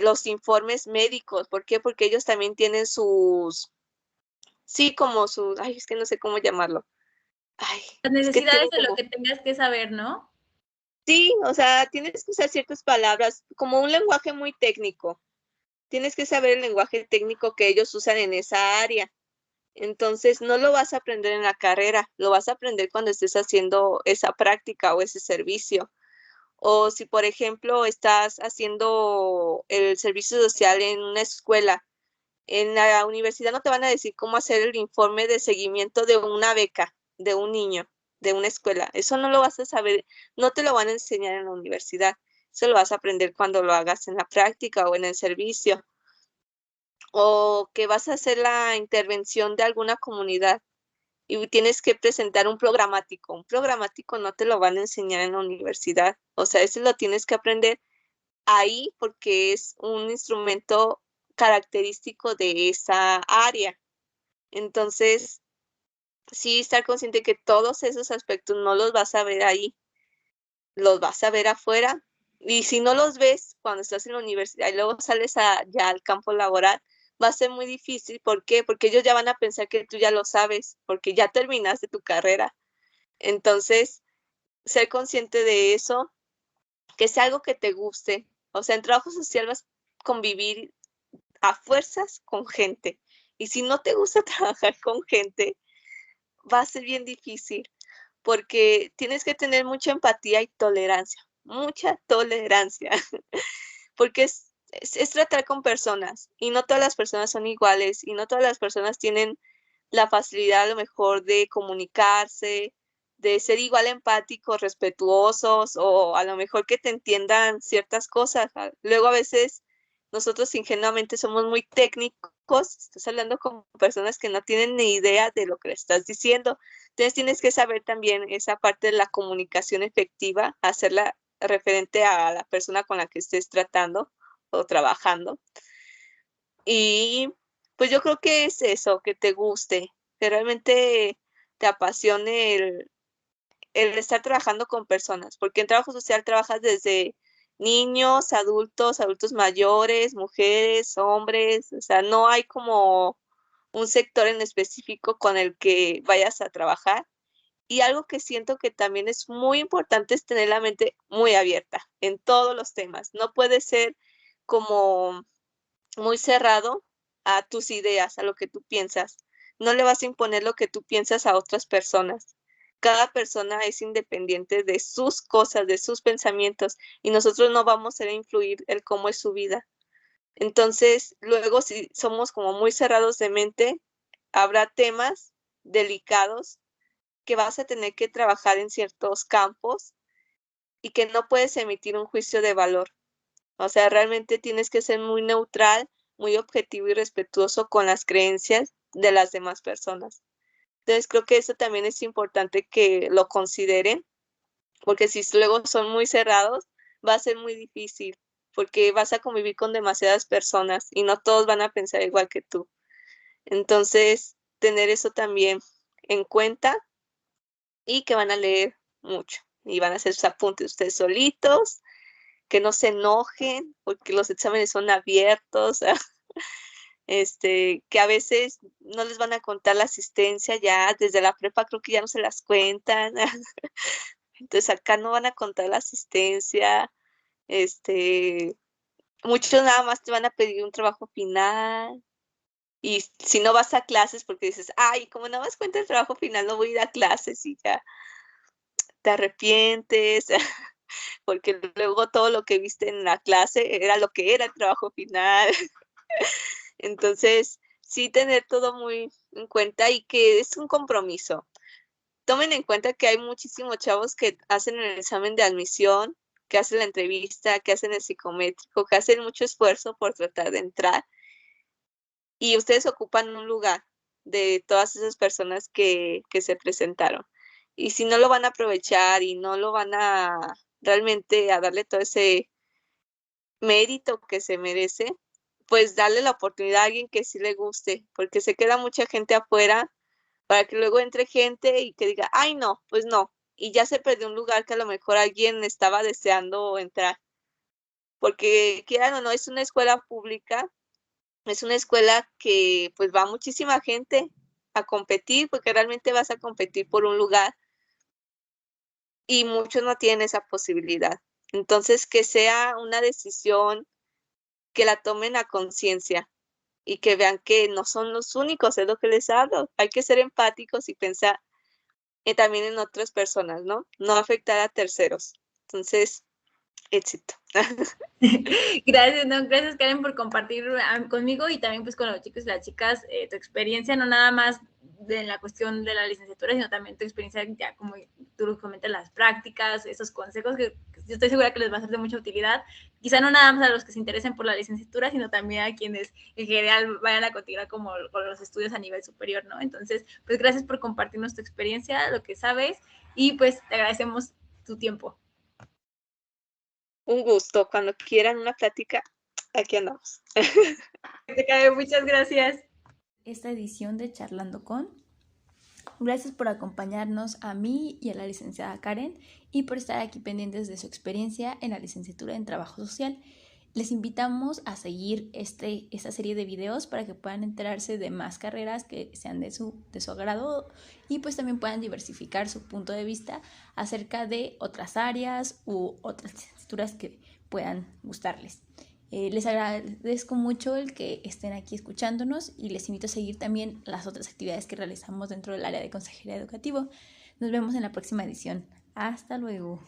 los informes médicos. ¿Por qué? Porque ellos también tienen como sus, es que no sé cómo llamarlo. Las Es que necesidades tienen de lo como, que tengas que saber, ¿no? sí, o sea, tienes que usar ciertas palabras, como un lenguaje muy técnico. Tienes que saber el lenguaje técnico que ellos usan en esa área. Entonces, no lo vas a aprender en la carrera, lo vas a aprender cuando estés haciendo esa práctica o ese servicio. O si, por ejemplo, estás haciendo el servicio social en una escuela, en la universidad no te van a decir cómo hacer el informe de seguimiento de una beca de un niño, de una escuela. Eso no lo vas a saber, no te lo van a enseñar en la universidad. Eso lo vas a aprender cuando lo hagas en la práctica o en el servicio. O que vas a hacer la intervención de alguna comunidad y tienes que presentar un programático. Un programático no te lo van a enseñar en la universidad. O sea, eso lo tienes que aprender ahí porque es un instrumento característico de esa área. Entonces, sí estar consciente que todos esos aspectos no los vas a ver ahí, los vas a ver afuera. Y si no los ves cuando estás en la universidad y luego sales ya al campo laboral, va a ser muy difícil. ¿Por qué? Porque ellos ya van a pensar que tú ya lo sabes, porque ya terminaste tu carrera. Entonces, ser consciente de eso, que sea algo que te guste. O sea, en trabajo social vas a convivir a fuerzas con gente. Y si no te gusta trabajar con gente, va a ser bien difícil porque tienes que tener mucha empatía y tolerancia, mucha tolerancia, porque es tratar con personas y no todas las personas son iguales y no todas las personas tienen la facilidad a lo mejor de comunicarse, de ser igual empáticos, respetuosos o a lo mejor que te entiendan ciertas cosas. Luego a veces nosotros ingenuamente somos muy técnicos, estás hablando con personas que no tienen ni idea de lo que le estás diciendo. Entonces tienes que saber también esa parte de la comunicación efectiva, hacerla referente a la persona con la que estés tratando o trabajando. Y pues yo creo que es eso, que te guste, que realmente te apasione el estar trabajando con personas, porque en trabajo social trabajas desde niños, adultos mayores, mujeres, hombres, o sea, no hay como un sector en específico con el que vayas a trabajar. Y algo que siento que también es muy importante es tener la mente muy abierta en todos los temas. No puede ser como muy cerrado a tus ideas, a lo que tú piensas. No le vas a imponer lo que tú piensas a otras personas. Cada persona es independiente de sus cosas, de sus pensamientos, y nosotros no vamos a influir el cómo es su vida. Entonces, luego, si somos como muy cerrados de mente, habrá temas delicados que vas a tener que trabajar en ciertos campos y que no puedes emitir un juicio de valor. O sea, realmente tienes que ser muy neutral, muy objetivo y respetuoso con las creencias de las demás personas. Entonces, creo que eso también es importante que lo consideren, porque si luego son muy cerrados, va a ser muy difícil, porque vas a convivir con demasiadas personas y no todos van a pensar igual que tú. Entonces, tener eso también en cuenta y que van a leer mucho y van a hacer sus apuntes ustedes solitos, que no se enojen porque los exámenes son abiertos, que a veces no les van a contar la asistencia ya, desde la prepa creo que ya no se las cuentan, entonces acá no van a contar la asistencia, muchos nada más te van a pedir un trabajo final, y si no vas a clases porque dices, ay, como nada más cuenta el trabajo final, no voy a ir a clases y ya te arrepientes, porque luego todo lo que viste en la clase era lo que era el trabajo final. Entonces, sí tener todo muy en cuenta y que es un compromiso. Tomen en cuenta que hay muchísimos chavos que hacen el examen de admisión, que hacen la entrevista, que hacen el psicométrico, que hacen mucho esfuerzo por tratar de entrar. Y ustedes ocupan un lugar de todas esas personas que se presentaron. Y si no lo van a aprovechar y no lo van a realmente a darle todo ese mérito que se merece, pues darle la oportunidad a alguien que sí le guste, porque se queda mucha gente afuera para que luego entre gente y que diga, ay, no, pues no, y ya se perdió un lugar que a lo mejor alguien estaba deseando entrar, porque quieran o no, es una escuela pública, es una escuela que pues va muchísima gente a competir, porque realmente vas a competir por un lugar y muchos no tienen esa posibilidad. Entonces, que sea una decisión que la tomen a conciencia, y que vean que no son los únicos, es lo que les hablo. Hay que ser empáticos y pensar también en otras personas, ¿no? No afectar a terceros. Entonces, éxito. Gracias, no, gracias Karen por compartir conmigo y también pues con los chicos y las chicas tu experiencia, no nada más de la cuestión de la licenciatura, sino también tu experiencia ya como tú comentas, las prácticas, esos consejos que yo estoy segura que les va a ser de mucha utilidad, quizá no nada más a los que se interesen por la licenciatura, sino también a quienes en general vayan a continuar como con los estudios a nivel superior, ¿no? Entonces, pues gracias por compartirnos tu experiencia, lo que sabes y pues te agradecemos tu tiempo. Un gusto. Cuando quieran una plática, aquí andamos. Muchas gracias. Esta edición de Charlando con. Gracias por acompañarnos a mí y a la licenciada Karen y por estar aquí pendientes de su experiencia en la licenciatura en Trabajo Social. Les invitamos a seguir esta serie de videos para que puedan enterarse de más carreras que sean de su agrado y pues también puedan diversificar su punto de vista acerca de otras áreas u otras licenciaturas que puedan gustarles. Les agradezco mucho el que estén aquí escuchándonos y les invito a seguir también las otras actividades que realizamos dentro del área de consejería educativo. Nos vemos en la próxima edición. Hasta luego.